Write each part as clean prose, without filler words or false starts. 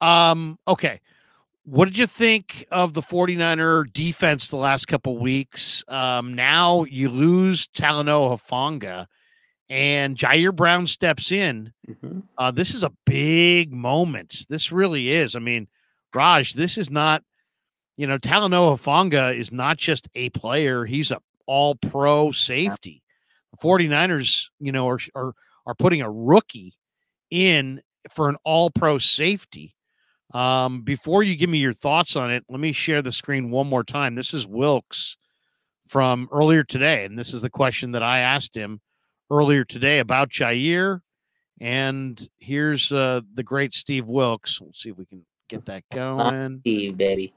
Okay. What did you think of the 49er defense the last couple weeks? Now you lose Talanoa Hufanga and Jair Brown steps in. This is a big moment. This really is. I mean, Raj, this is not, Talanoa Hufanga is not just a player. He's a all-pro safety. The 49ers, are putting a rookie in for an all-pro safety. Before you give me your thoughts on it, let me share the screen one more time. This is Wilks from earlier today, and this is the question that I asked him earlier today about Jair. And here's the great Steve Wilks. Let's see if we can get that going. Steve, baby.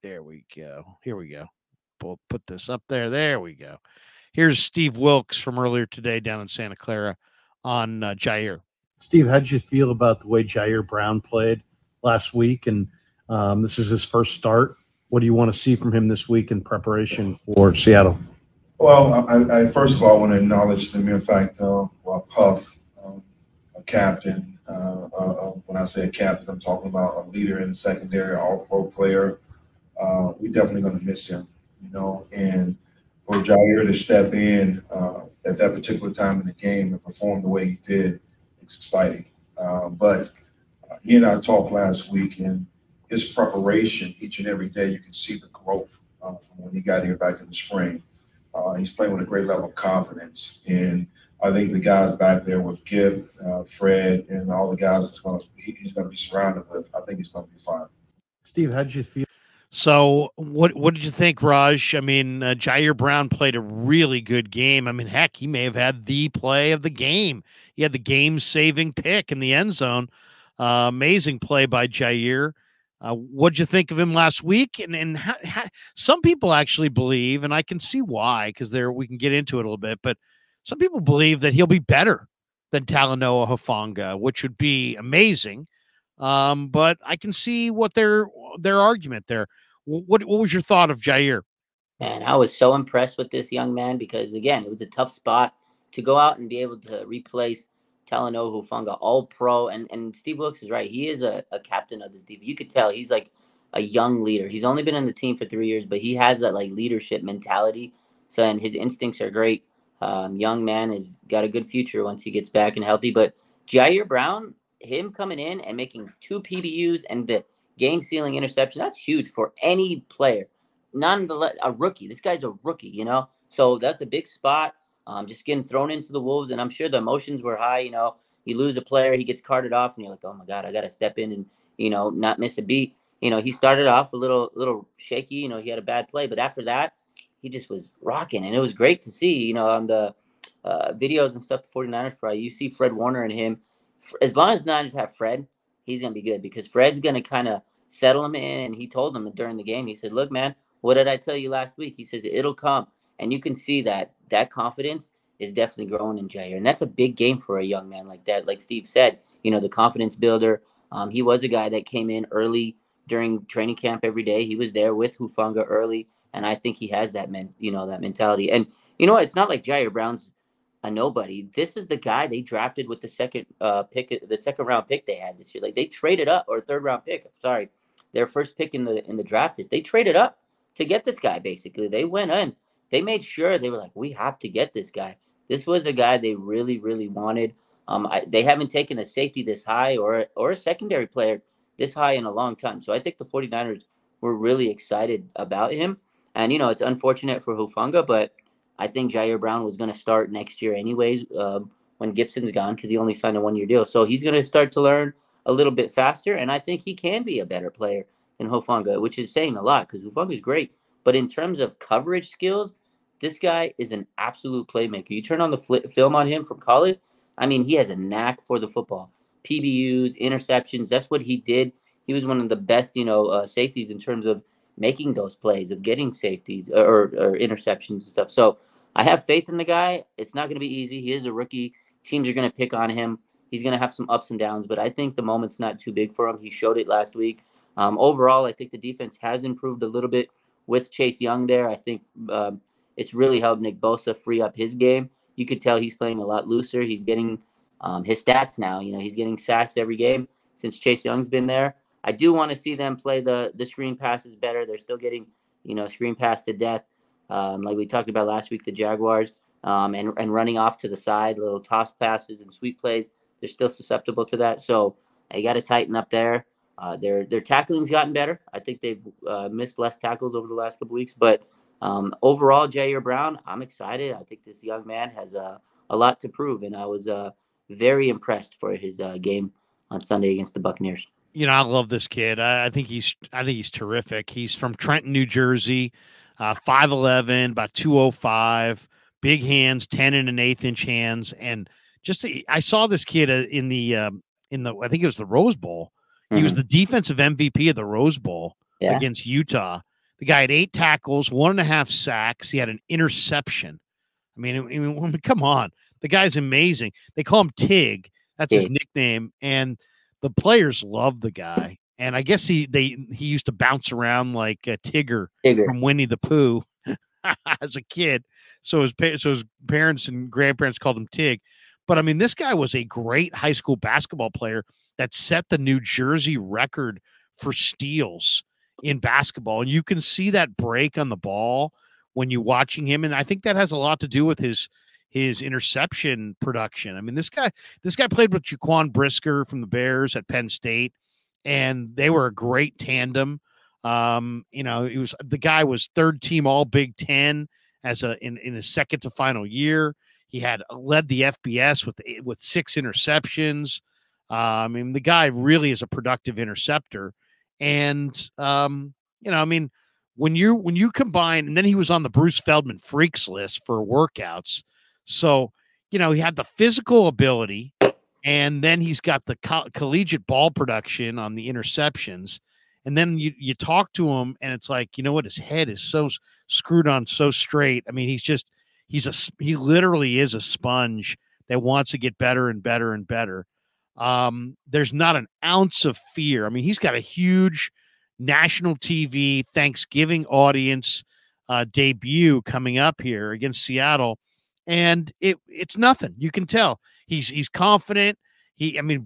There we go. Here we go. We'll put this up there. There we go. Here's Steve Wilks from earlier today down in Santa Clara on Jair. Steve, how did you feel about the way Jair Brown played last week? And this is his first start. What do you want to see from him this week in preparation for Seattle? Well, I first of all want to acknowledge the mere fact, Puff, a captain. When I say a captain, I'm talking about a leader in the secondary, all-pro player. We're definitely going to miss him, and for Jair to step in at that particular time in the game and perform the way he did, it's exciting. But he and I talked last week, and his preparation each and every day, you can see the growth from when he got here back in the spring. He's playing with a great level of confidence, and I think the guys back there with Gibb, Fred, and all the guys he's going to be surrounded with, I think he's going to be fine. Steve, how did you feel? So what did you think, Raj? I mean, Jair Brown played a really good game. I mean, heck, he may have had the play of the game. He had the game-saving pick in the end zone. Amazing play by Jair. What did you think of him last week? And some people actually believe, and I can see why, because we can get into it a little bit, but some people believe that he'll be better than Talanoa Hufanga, which would be amazing. But I can see what their argument there. What was your thought of Jair? Man, I was so impressed with this young man because, again, it was a tough spot to go out and be able to replace Talanoa Hufanga, all pro. And Steve Wilks is right. He is a captain of this defense. You could tell he's like a young leader. He's only been in the team for 3 years, but he has that like leadership mentality. So, and his instincts are great. Young man has got a good future once he gets back and healthy. But Jair Brown, him coming in and making 2 PBUs and the game-sealing interception, that's huge for any player. A rookie. This guy's a rookie, So that's a big spot. Just getting thrown into the wolves, and I'm sure the emotions were high. You lose a player, he gets carted off, and you're like, oh my God, I got to step in and not miss a beat. He started off a little shaky. He had a bad play, but after that, he just was rocking, and it was great to see. On the videos and stuff, the 49ers probably you see Fred Warner and him. As long as the Niners have Fred, he's gonna be good because Fred's gonna kind of settle him in. And he told him during the game, he said, "Look, man, what did I tell you last week?" He says it'll come. And you can see that confidence is definitely growing in Jair. And that's a big game for a young man like that. Like Steve said, the confidence builder. He was a guy that came in early during training camp every day. He was there with Hufanga early. And I think he has that that mentality. And it's not like Jair Brown's a nobody. This is the guy they drafted with the second round pick they had this year. Like they traded up, or third round pick. Sorry. Their first pick in the draft. They traded up to get this guy, basically. They went in. They made sure they were like, we have to get this guy. This was a guy they really, really wanted. They haven't taken a safety this high or a secondary player this high in a long time. So I think the 49ers were really excited about him. And, it's unfortunate for Hufanga, but I think Jair Brown was going to start next year anyways when Gibson's gone because he only signed a 1-year deal. So he's going to start to learn a little bit faster, and I think he can be a better player than Hufanga, which is saying a lot because Hufanga is great. But in terms of coverage skills, this guy is an absolute playmaker. You turn on the film on him from college, I mean, he has a knack for the football. PBUs, interceptions, that's what he did. He was one of the best, safeties in terms of making those plays, of getting safeties or interceptions and stuff. So I have faith in the guy. It's not going to be easy. He is a rookie. Teams are going to pick on him. He's going to have some ups and downs, but I think the moment's not too big for him. He showed it last week. Overall, I think the defense has improved a little bit with Chase Young there. I think it's really helped Nick Bosa free up his game. You could tell he's playing a lot looser. He's getting his stats now. He's getting sacks every game. since Chase Young's been there. I do want to see them play the screen passes better. They're still getting, screen pass to death. Like we talked about last week, the Jaguars, and running off to the side, little toss passes and sweep plays. They're still susceptible to that. So you got to tighten up there. Their tackling's gotten better. I think they've missed less tackles over the last couple weeks. But overall, Jair Brown, I'm excited. I think this young man has a lot to prove, and I was very impressed for his game on Sunday against the Buccaneers. I love this kid. I think he's terrific. He's from Trenton, New Jersey, 5'11", about 205, big hands, 10 and an eighth inch hands, and I saw this kid in the I think it was the Rose Bowl. He was the defensive MVP of the Rose Bowl against Utah. The guy had 8 tackles, 1.5 sacks. He had an interception. I mean, come on. The guy's amazing. They call him Tig. That's his nickname. And the players love the guy. And I guess he used to bounce around like Tigger from Winnie the Pooh as a kid. So his parents and grandparents called him Tig. But, I mean, this guy was a great high school basketball player that set the New Jersey record for steals in basketball. And you can see that break on the ball when you're watching him. And I think that has a lot to do with his interception production. I mean, this guy played with Jaquan Brisker from the Bears at Penn State, and they were a great tandem. The guy was third team All Big Ten in his second to final year. He had led the FBS with 6 interceptions. I mean, the guy really is a productive interceptor. And, when you combine, and then he was on the Bruce Feldman Freaks list for workouts. So, he had the physical ability, and then he's got the collegiate ball production on the interceptions. And then you talk to him, and it's like, his head is so screwed on so straight. I mean, he literally is a sponge that wants to get better and better and better. There's not an ounce of fear. I mean, he's got a huge national TV Thanksgiving audience debut coming up here against Seattle, and it's nothing. You can tell he's confident.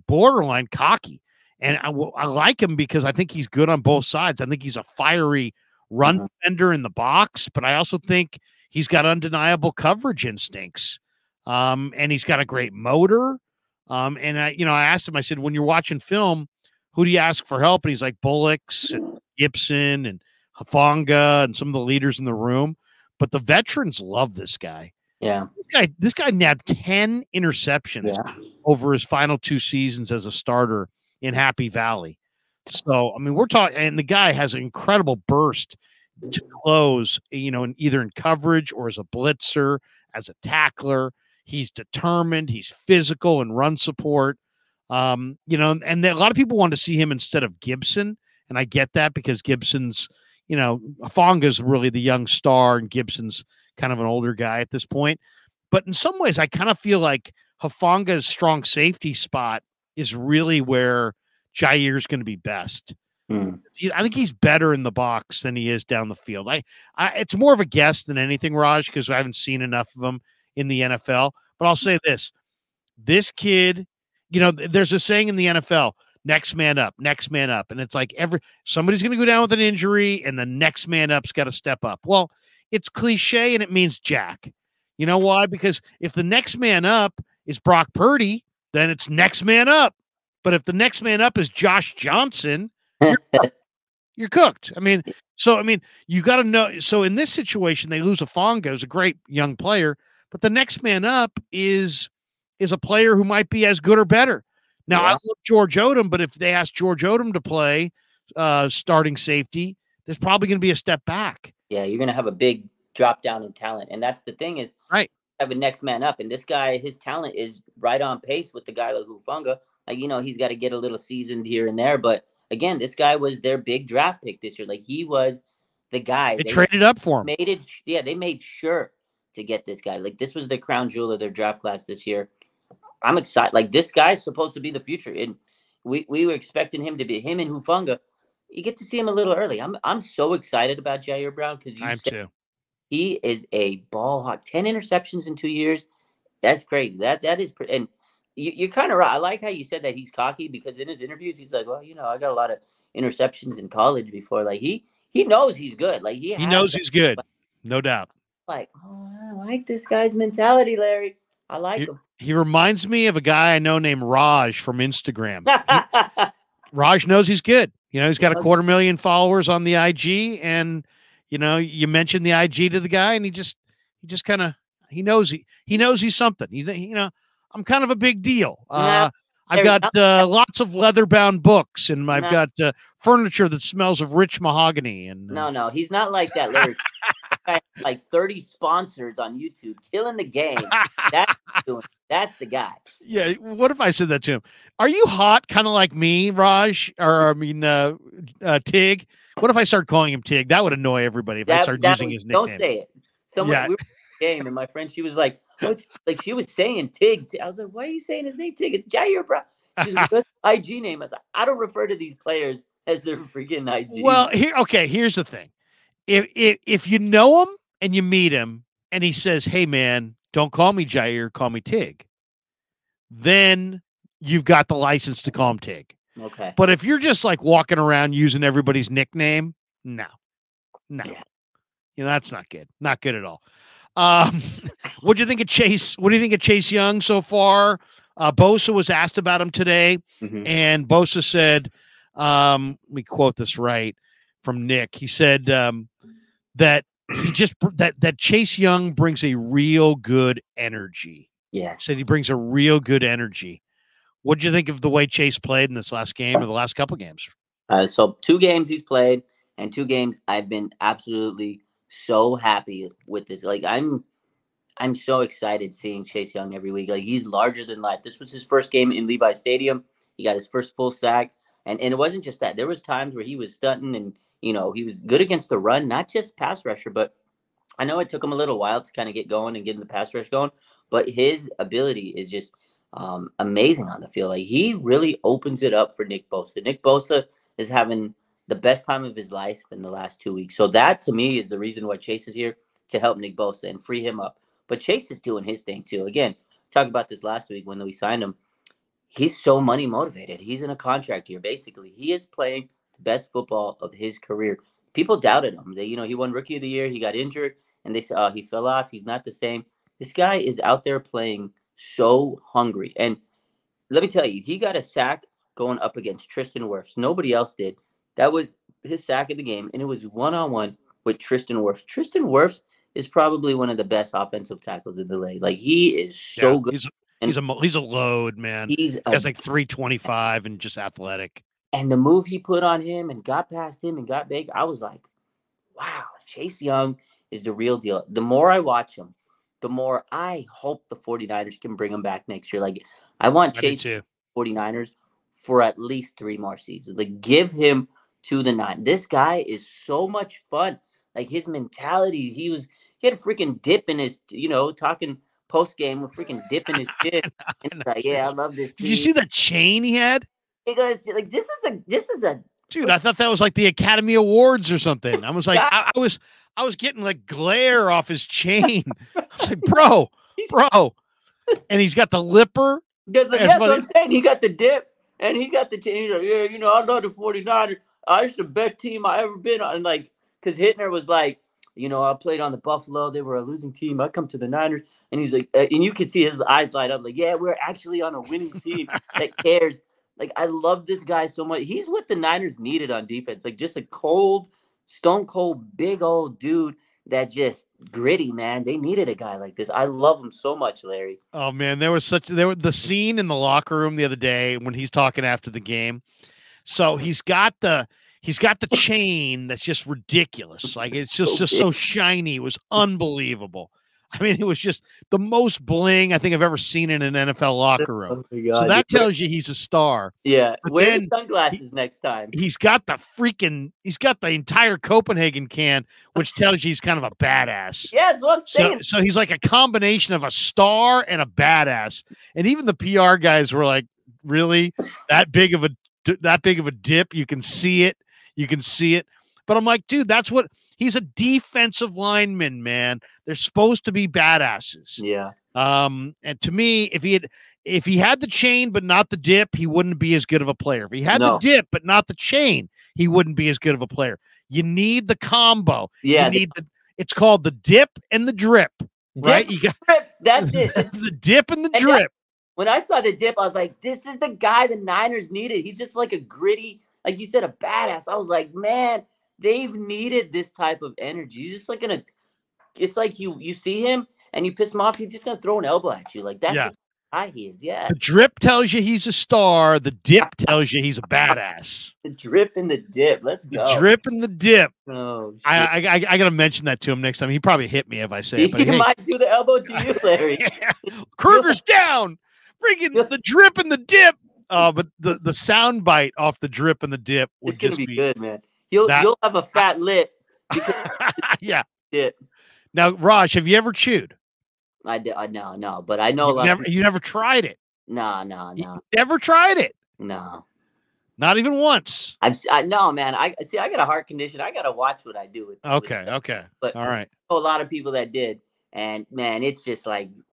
Borderline cocky, and I like him because I think he's good on both sides. I think he's a fiery run defender in the box, but I also think he's got undeniable coverage instincts, and he's got a great motor. And I asked him, I said, when you're watching film, who do you ask for help? And he's like Wilks and Gibson and Hufanga and some of the leaders in the room. But the veterans love this guy. Yeah. This guy nabbed 10 interceptions over his final 2 seasons as a starter in Happy Valley. So, we're talking, and the guy has an incredible burst to close, either in coverage or as a blitzer, as a tackler. He's determined. He's physical and run support. And a lot of people want to see him instead of Gibson. And I get that because Gibson's, Hufanga's really the young star and Gibson's kind of an older guy at this point. But in some ways, I kind of feel like Hufanga's strong safety spot is really where Jair's going to be best. I think he's better in the box than he is down the field. It's more of a guess than anything, Raj, because I haven't seen enough of him in the NFL. But I'll say this kid, there's a saying in the NFL, next man up. And it's like somebody's going to go down with an injury and the next man up's got to step up. Well, it's cliche and it means jack. You know why? Because if the next man up is Brock Purdy, then it's next man up. But if the next man up is Josh Johnson, you're cooked. You got to know. So in this situation, they lose Hufanga, who's a great young player, but the next man up is a player who might be as good or better. Now, I love George Odom, but if they ask George Odom to play starting safety, there's probably going to be a step back. Yeah, you're going to have a big drop down in talent. And that's the thing is, right, have a next man up. And this guy, his talent is right on pace with the guy like Hufanga. He's got to get a little seasoned here and there. But again, this guy was their big draft pick this year. Like, he was the guy. They traded up for him. They made sure to get this guy. Like, this was the crown jewel of their draft class this year. I'm excited. Like, this guy's supposed to be the future. And we were expecting him to be him and Hufanga. You get to see him a little early. I'm so excited about Jair Brown because he is a ball hawk. 10 interceptions in 2 years. That's crazy. That is, and you're kind of right. I like how you said that he's cocky, because in his interviews he's like, well, I got a lot of interceptions in college before. Like he knows he's good. Like he knows he's good, no doubt. Like, oh, I like this guy's mentality, Larry. I like him. He reminds me of a guy I know named Raj from Instagram. Raj knows he's good. He's got 250,000 followers on the IG, and you mention the IG to the guy, and he just kind of he knows he's something. I'm kind of a big deal. I've got lots of leather-bound books, and I've got furniture that smells of rich mahogany. And no, he's not like that, Larry. Like 30 sponsors on YouTube, killing the game. That's the guy. Yeah. What if I said that to him? Are you hot, kind of like me, Raj? Or Tig? What if I start calling him Tig? That would annoy everybody if I start using his nickname. Don't say it. We were in the game, and my friend, she was like, like she was saying Tig. I was like, why are you saying his name Tig? It's Jair, bro. She's like, that's IG name. I was like, I don't refer to these players as their freaking IG. Well, here's the thing. If you know him and you meet him and he says, hey, man, don't call me Jair, call me Tig, then you've got the license to call him Tig. Okay. But if you're just like walking around using everybody's nickname, no. Yeah. That's not good. Not good at all. What do you think of Chase? What do you think of Chase Young so far? Bosa was asked about him today, and Bosa said, let me quote this right from Nick. He said that that Chase Young brings a real good energy. Yeah. Said he brings a real good energy. What did you think of the way Chase played in this last game or the last couple games? So 2 games he's played, and 2 games I've been absolutely so happy with this. Like I'm so excited seeing Chase Young every week. Like he's larger than life. This was his first game in Levi Stadium. He got his first full sack. And it wasn't just that. There was times where he was stunting, and he was good against the run, not just pass rusher, but I know it took him a little while to kind of get going and getting the pass rush going, but his ability is just amazing on the field. Like he really opens it up for Nick Bosa. Nick Bosa is having the best time of his life in the last 2 weeks. So that to me is the reason why Chase is here, to help Nick Bosa and free him up. But Chase is doing his thing too. Again, talked about this last week when we signed him. He's so money motivated. He's in a contract year. Basically, he is playing the best football of his career. People doubted him. He won Rookie of the Year. He got injured, and they said, "Oh, he fell off. He's not the same." This guy is out there playing so hungry. And let me tell you, he got a sack going up against Tristan Wirfs. Nobody else did. That was his sack of the game, and it was one-on-one with Tristan Wirfs. Tristan Wirfs is probably one of the best offensive tackles in the league. Like he is so good. He's a load, man. He's like 325 and just athletic. And the move he put on him and got past him and got big, I was like, wow, Chase Young is the real deal. The more I watch him, the more I hope the 49ers can bring him back next year. Like I want Chase 49ers for at least 3 more seasons. Like give him to the 9. This guy is so much fun. Like his mentality, he had a freaking dip in his, talking post game with freaking dip in his chin. And like, yeah, I love this team. Did you see the chain he had? He goes like, this is a dude. I thought that was like the Academy Awards or something. I was like, I was getting like glare off his chain. I was like, bro, and he's got the lipper. That's what I'm saying. He got the dip and he got the chain. He's like, yeah, I love the 49ers. It's the best team I ever been on. And like, because Hittner was like, I played on the Buffalo. They were a losing team. I come to the Niners. And he's like, and you can see his eyes light up. Like, yeah, we're actually on a winning team that cares. Like, I love this guy so much. He's what the Niners needed on defense. Like, just a stone cold, big old dude that's just gritty, man. They needed a guy like this. I love him so much, Larry. Oh, man. There was the scene in the locker room the other day when he's talking after the game. So he's got the chain that's just ridiculous. Like it's just so shiny. It was unbelievable. I mean, it was just the most bling I think I've ever seen in an NFL locker room. Oh so that tells you he's a star. Yeah. Wear the sunglasses next time. He's got the entire Copenhagen can, which tells you he's kind of a badass. Yeah, that's what I'm saying. So he's like a combination of a star and a badass. And even the PR guys were like, really? That big of a dip? You can see it. But I'm like, dude, he's a defensive lineman, man. They're supposed to be badasses. Yeah. And to me, if he had the chain but not the dip, he wouldn't be as good of a player. If he had the dip but not the chain, he wouldn't be as good of a player. You need the combo. Yeah, you need it's called the dip and the drip, right? Dip, You got drip. That's it. the dip and the drip. When I saw the dip, I was like, this is the guy the Niners needed. He's just like a gritty, like you said, a badass. I was like, man, they've needed this type of energy. He's just like it's like you see him and you piss him off, he's just gonna throw an elbow at you. Like that's the guy he is. Yeah. The drip tells you he's a star. The dip tells you he's a badass. The drip and the dip. Let's go. The drip and the dip. Oh, shit. I gotta mention that to him next time. He probably hit me if I say it. But he might do the elbow to you, Larry. Kruger's down. Freaking the drip and the dip. But the sound bite off the drip and the dip would it's gonna just be good, man. You'll have a fat lip. Yeah. Dip. Now, Raj, have you ever chewed? No, but I know you never tried it. No. You never tried it. No. Not even once. No, man. I got a heart condition. I gotta watch what I do with. Okay. But all right. I know a lot of people that did, and man, it's just like